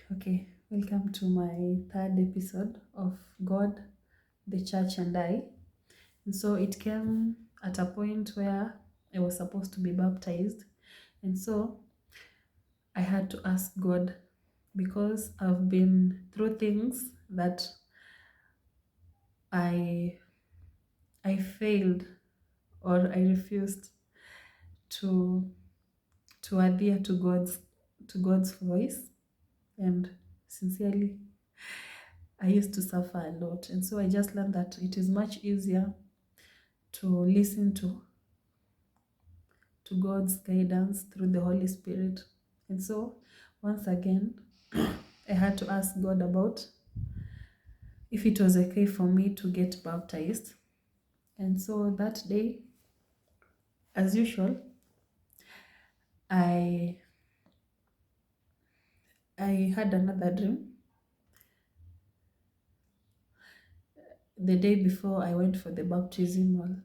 Okay, welcome to my third episode of God, the Church, and I. And so it came at a point where I was supposed to be baptized. And so I had to ask God because I've been through things that I I failed or I refused to adhere to God's voice. And sincerely, I used to suffer a lot. And so I just learned that it is much easier to listen to God's guidance through the Holy Spirit. And so once again, I had to ask God about if it was okay for me to get baptized. And so that day, as usual, I I had another dream the day before I went for the baptismal.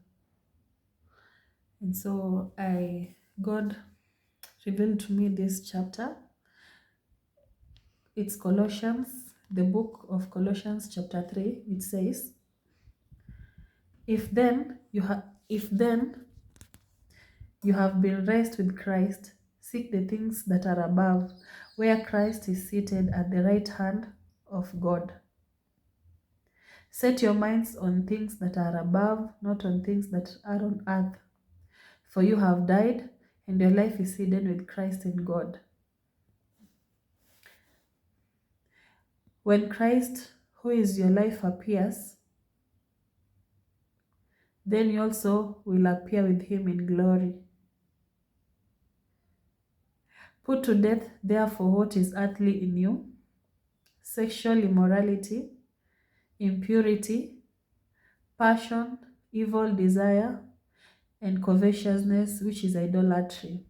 And so God revealed to me this chapter. It's Colossians, the book of Colossians chapter 3. It says, if then you have been raised with Christ, seek the things that are above, where Christ is seated at the right hand of God. Set your minds on things that are above, not on things that are on earth. For you have died, and your life is hidden with Christ in God. When Christ, who is your life, appears, then you also will appear with him in glory. Put to death, therefore, what is earthly in you: sexual immorality, impurity, passion, evil desire, and covetousness, which is idolatry.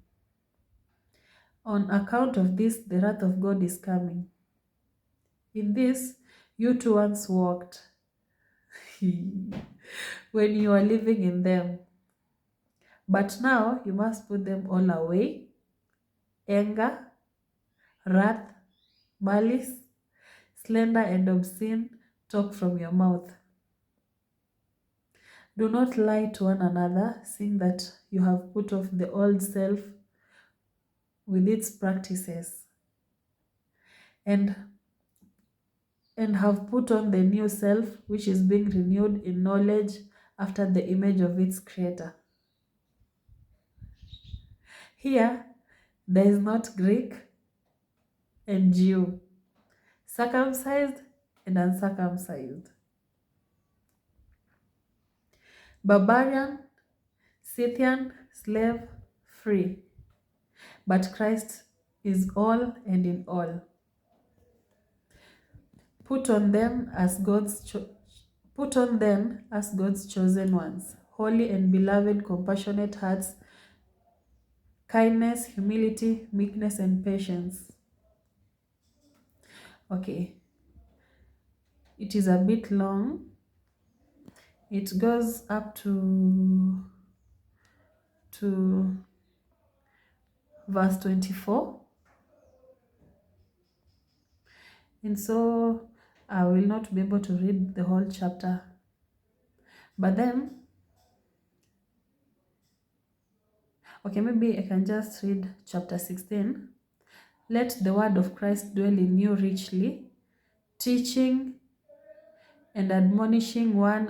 On account of this, the wrath of God is coming. In this, you too once walked when you are living in them. But now you must put them all away: anger, wrath, malice, slander, and obscene talk from your mouth. Do not lie to one another, seeing that you have put off the old self with its practices, and have put on the new self, which is being renewed in knowledge after the image of its creator. Here, there is not Greek and Jew, circumcised and uncircumcised, barbarian, Scythian, slave, free, but Christ is all and in all. Put on them as God's chosen ones, holy and beloved, compassionate hearts, kindness, humility, meekness, and patience. Okay, it is a bit long. It goes up to verse 24. And so I will not be able to read the whole chapter. But then, okay, maybe I can just read chapter 16. Let the word of Christ dwell in you richly, teaching and admonishing one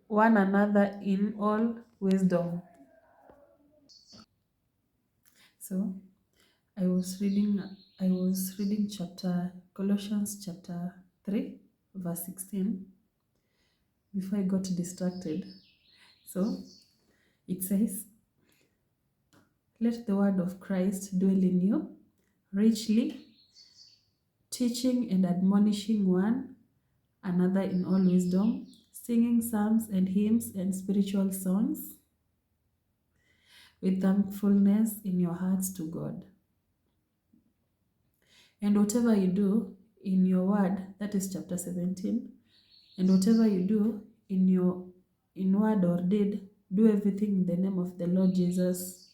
another in all wisdom. So I was reading Colossians chapter 3, verse 16, before I got distracted. So it says, let the word of Christ dwell in you richly, teaching and admonishing one another in all wisdom, singing psalms and hymns and spiritual songs with thankfulness in your hearts to God. And whatever you do in your word, that is chapter 17, and whatever you do in word or deed, do everything in the name of the Lord Jesus,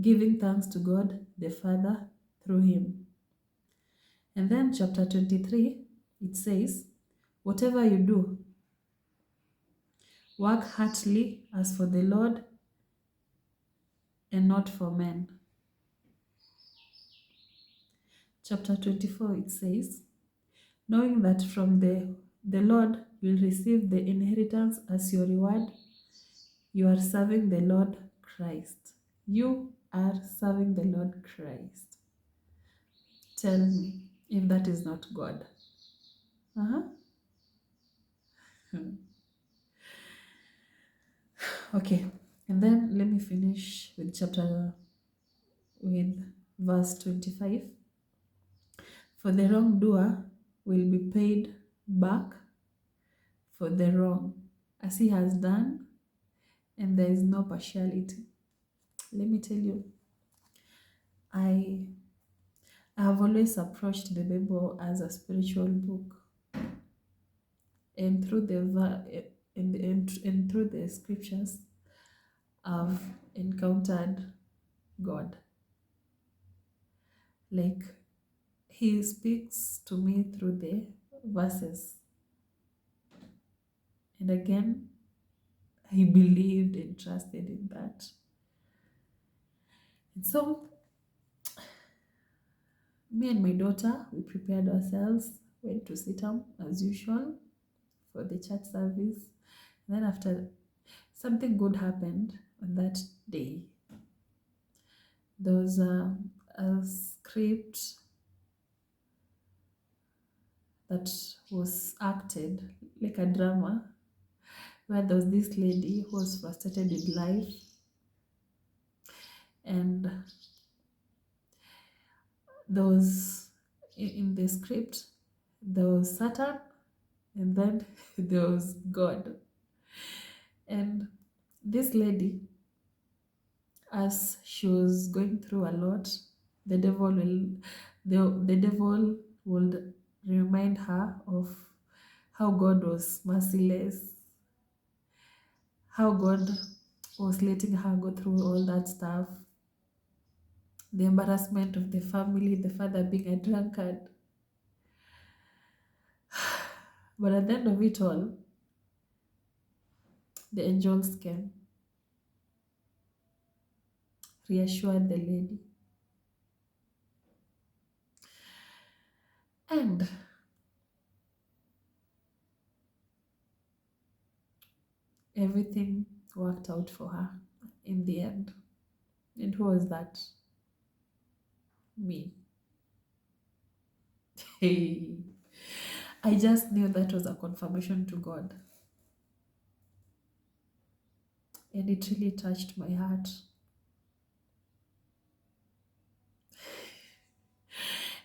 giving thanks to God the Father through him. And then chapter 23, it says, whatever you do, work heartily as for the Lord and not for men. Chapter 24, it says, knowing that from the Lord you'll receive the inheritance as your reward, you are serving the Lord Christ. You are serving the Lord Christ. Tell me if that is not God. Okay, and then let me finish with verse 25. For the wrongdoer will be paid back for the wrong as he has done, and there is no partiality. Let me tell you, I have always approached the Bible as a spiritual book, and through and through the scriptures, I've encountered God. Like, he speaks to me through the verses. And again, I believed and trusted in that. And so, me and my daughter, we prepared ourselves, went to sit down as usual for the church service. And then after, something good happened on that day. There was a script that was acted like a drama, where there was this lady who was frustrated in life, and there was, in the script, there was Satan, and then there was God. And this lady, as she was going through a lot, the devil would remind her of how God was merciless, how God was letting her go through all that stuff, the embarrassment of the family, the father being a drunkard. But at the end of it all, the angels came, reassured the lady, and everything worked out for her in the end. And who was that? Me. Hey, I just knew that was a confirmation to God. And it really touched my heart.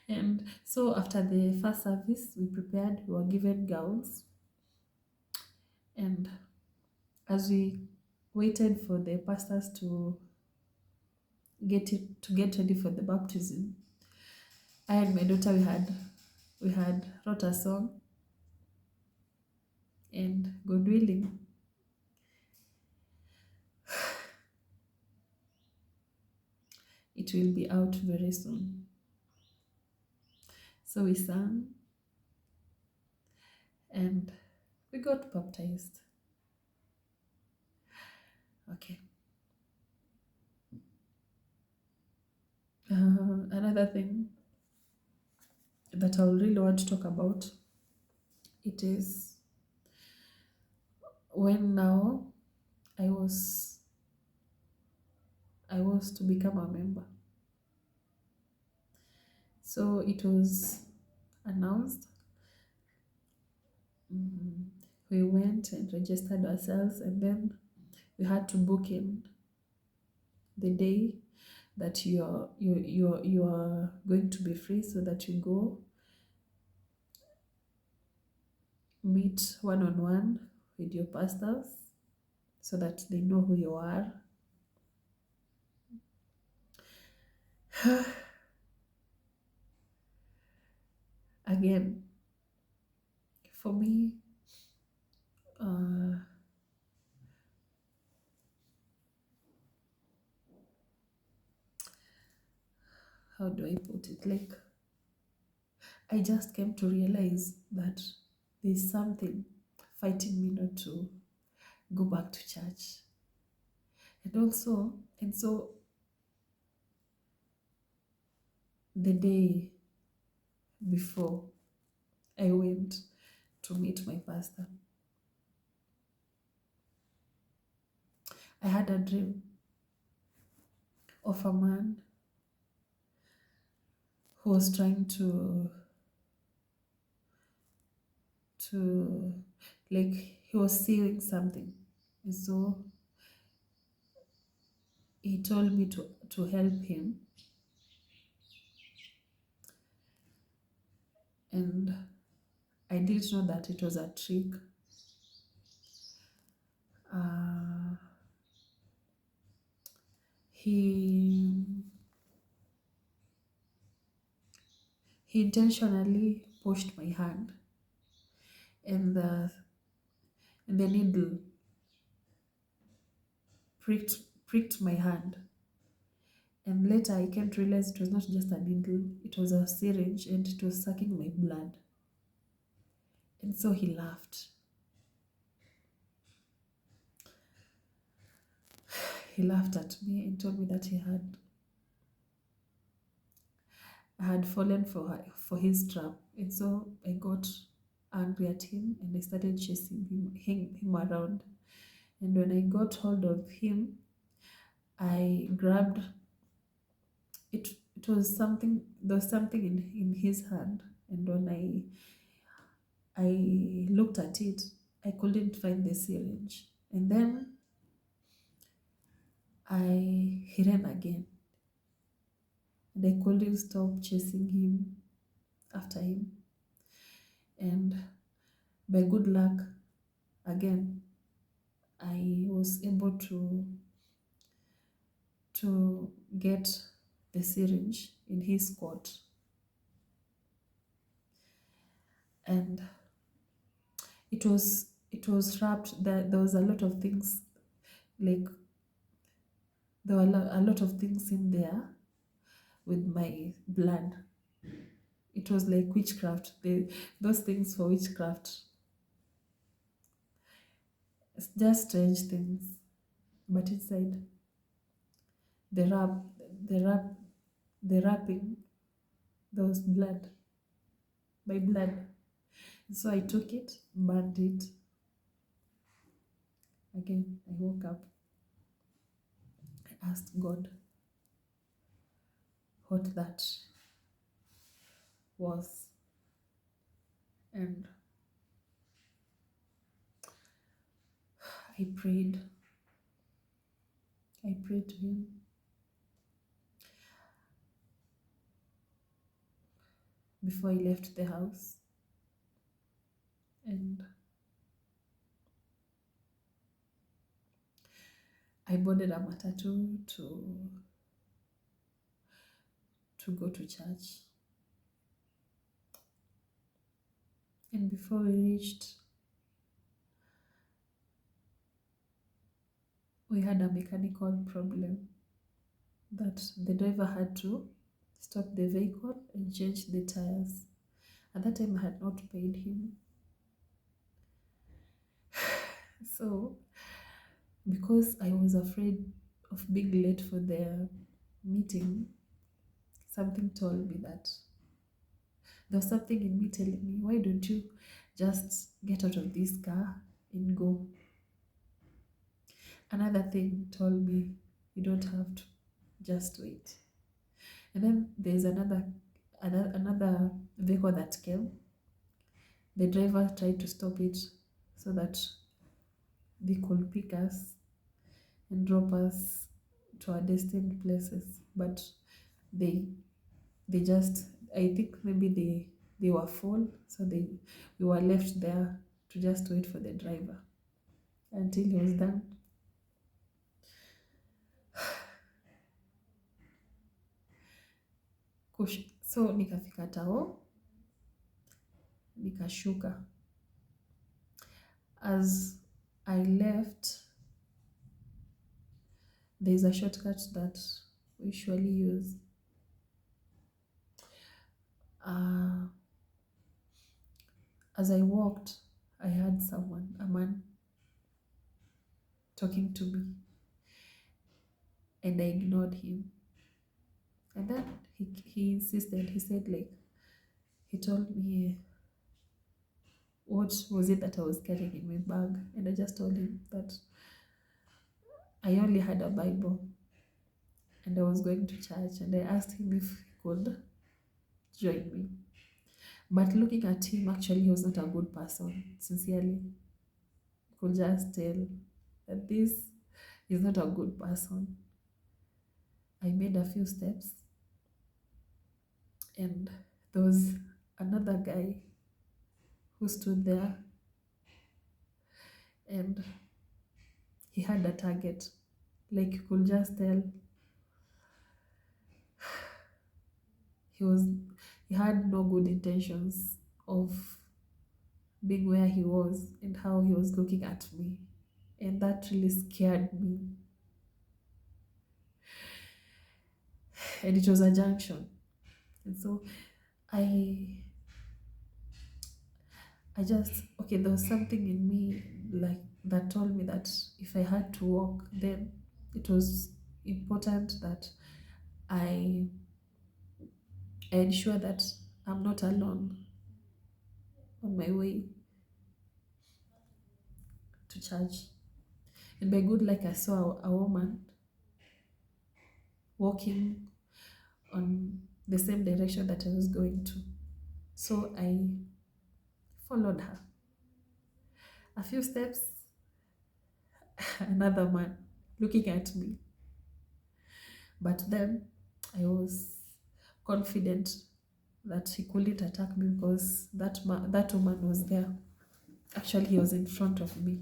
And so after the first service, we prepared, we were given gowns. And as we waited for the pastors to get ready for the baptism, I and my daughter, we had wrote a song, and God willing, it will be out very soon. So we sang and we got baptized. Okay. Another thing that I really want to talk about, it is when now I was to become a member. So it was announced. We went and registered ourselves, and then we had to book in the day that you are going to be free, so that you go meet one-on-one with your pastors, so that they know who you are. Again, for me, how do I put it? Like, I just came to realize that there's something fighting me not to go back to church. And so the day before I went to meet my pastor, I had a dream of a man who was trying to like he was seeing something. And so he told me to help him. And I didn't know that it was a trick. Uh, he he intentionally pushed my hand, and the needle pricked my hand. And later I came to realize it was not just a needle, it was a syringe, and it was sucking my blood. And so he laughed. He laughed at me and told me that I had fallen for his trap. And so I got angry at him and I started chasing him around. And when I got hold of him, I grabbed it. It was something, there was something in his hand. And when I looked at it, I couldn't find the syringe. And then he ran again. And I couldn't stop chasing him after him. And by good luck, again, I was able to get the syringe in his coat. And it was wrapped. There was a lot of things, like there were a lot of things in there with my blood. It was like witchcraft. Those things for witchcraft. It's just strange things. But inside the wrapping, there was blood. My blood. So I took it, burned it. Again, I woke up. I asked God what that was. And I prayed. I prayed to him. Before I left the house. And I boarded a matatu to go to church. And before we reached, we had a mechanical problem that the driver had to stop the vehicle and change the tires. At that time, I had not paid him. So, because I was afraid of being late for the meeting, something told me that there was something in me telling me, why don't you just get out of this car and go? Another thing told me, you don't have to, just wait. And then there's another vehicle that came. The driver tried to stop it so that they could pick us and drop us to our destined places. But they just, I think maybe they were full, so we were left there to just wait for the driver until he was done. So nikafika tao, nikashuka. As I left, there's a shortcut that we usually use. As I walked, I heard someone, a man, talking to me, and I ignored him. And then he insisted, he said, like, he told me what was it that I was carrying in my bag. And I just told him that I only had a Bible and I was going to church. And I asked him if he could join me. But looking at him, actually, he was not a good person, sincerely. You could just tell that this is not a good person. I made a few steps, and there was another guy who stood there, and he had a target. Like, you could just tell he had no good intentions of being where he was and how he was looking at me. And that really scared me. And it was a junction. And so I just, okay, there was something in me like that told me that if I had to walk, then it was important that I ensure that I'm not alone on my way to church. And by good luck, I saw a woman walking on the same direction that I was going to. So I followed her. A few steps, another man looking at me. But then I was confident that he couldn't attack me because that woman was there. Actually, he was in front of me.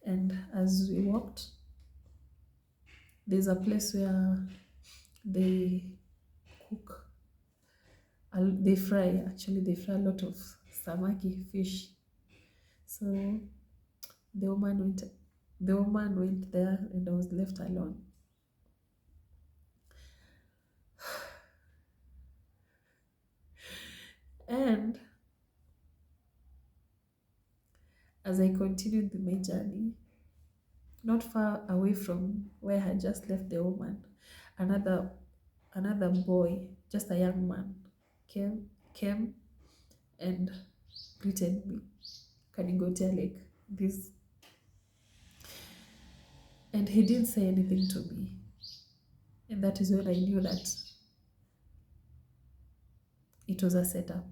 And as we walked, there's a place where they cook, they fry a lot of samaki, fish. So the woman went there, and I was left alone. And as I continued my journey, not far away from where I had just left the woman, another boy, just a young man, came and greeted me. Kanigotea like this. And he didn't say anything to me. And that is when I knew that it was a setup.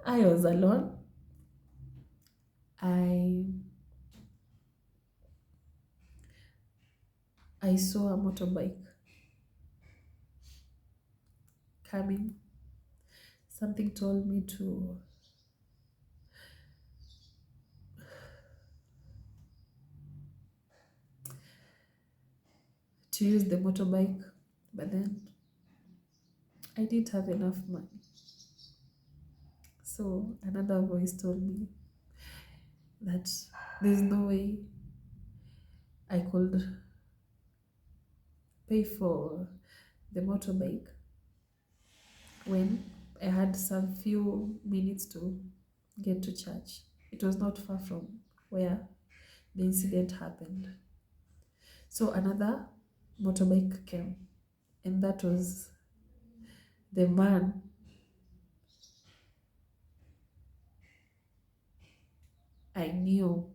I was alone. I saw a motorbike coming. Something told me to use the motorbike, but then I didn't have enough money. So another voice told me that there's no way I could pay for the motorbike when I had some few minutes to get to church. It was not far from where the incident happened. So another motorbike came, and that was the man I knew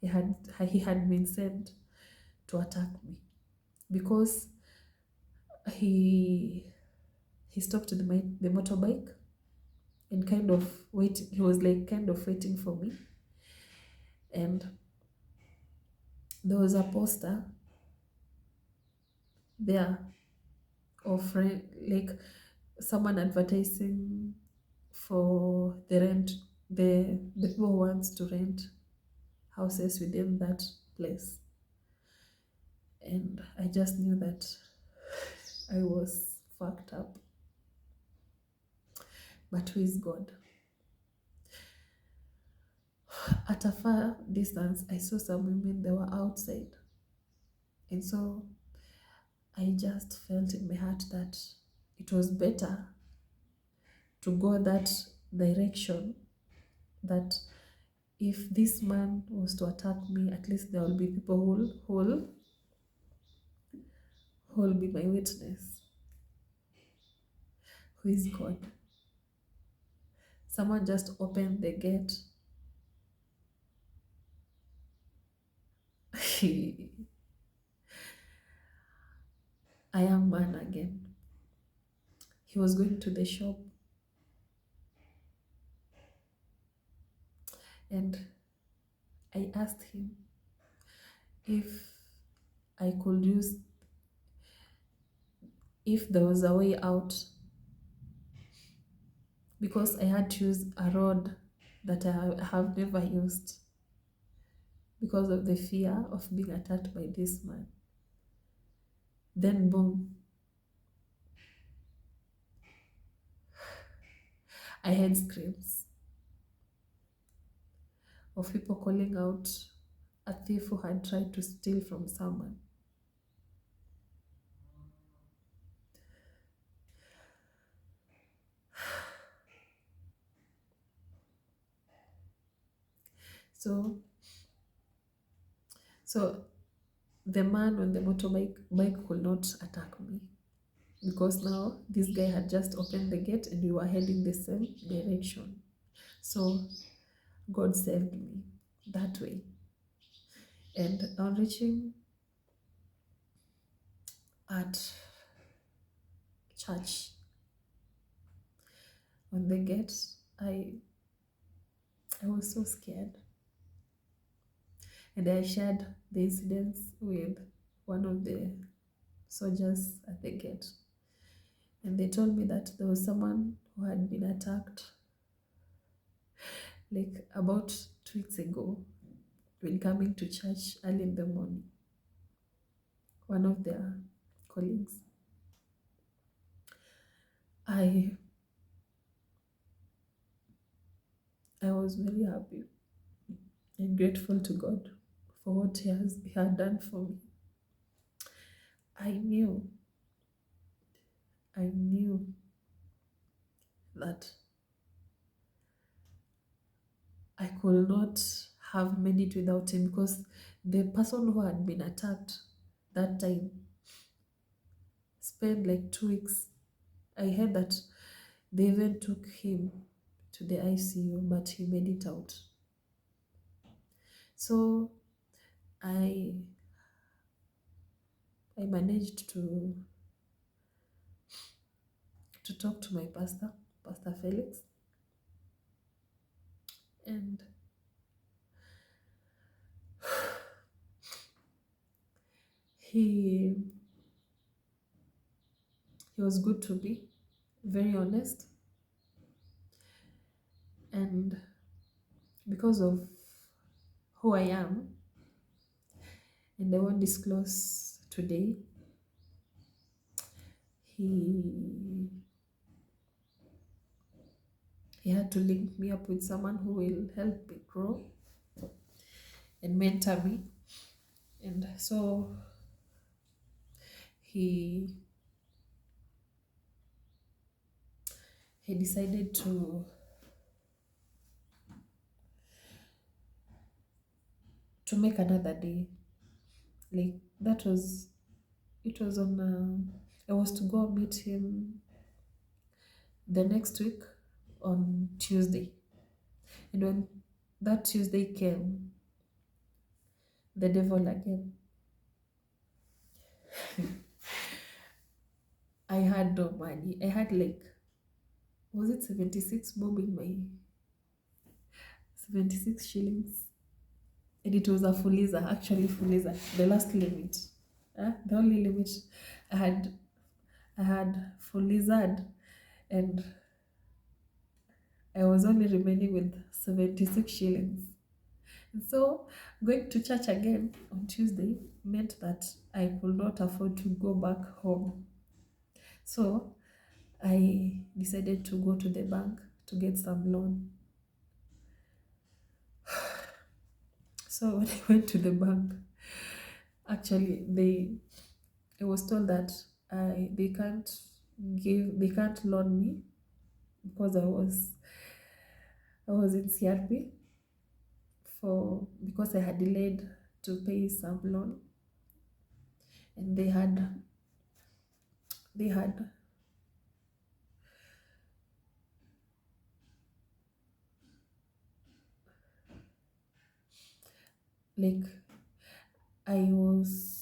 he had been sent to attack me, because he stopped the motorbike and kind of waiting. He was like kind of waiting for me, and there was a poster there of like someone advertising for the rent, the people who wants to rent houses within that place. And I just knew that I was fucked up. But who is God? At a far distance, I saw some women that were outside. And so I just felt in my heart that it was better to go that direction, that if this man was to attack me, at least there will be people who will be my witness, who is God. Someone just opened the gate. A young man again. He was going to the shop, and I asked him if I could use, if there was a way out, because I had to use a rod that I have never used because of the fear of being attacked by this man. Then boom, I heard screams of people calling out a thief who had tried to steal from someone. So the man on the motorbike could not attack me, because now this guy had just opened the gate and we were heading the same direction. So God saved me that way. And on reaching at church, on the gate, I was so scared. And I shared the incidents with one of the soldiers at the gate. And they told me that there was someone who had been attacked like about 2 weeks ago when coming to church early in the morning. One of their colleagues. I was very happy and grateful to God for what He had done for me. I knew that I could not have made it without Him, because the person who had been attacked that time spent like 2 weeks. I heard that they even took him to the ICU, but he made it out. So I managed to talk to my pastor, Pastor Felix, and he was good to me, very honest, and because of who I am, and I won't disclose today, he had to link me up with someone who will help me grow and mentor me. And so he decided to make another day. Like it was on, I was to go meet him the next week on Tuesday. And when that Tuesday came, the devil again. I had no money. I had like, was it 76 bob in my 76 shillings? And it was a fuliza, actually fuliza, the last limit. The only limit I had fuliza, and I was only remaining with 76 shillings. And so going to church again on Tuesday meant that I could not afford to go back home. So I decided to go to the bank to get some loan. So when I went to the bank, actually I was told that they can't loan me because I was in CRB for because I had delayed to pay some loan, and they had like I was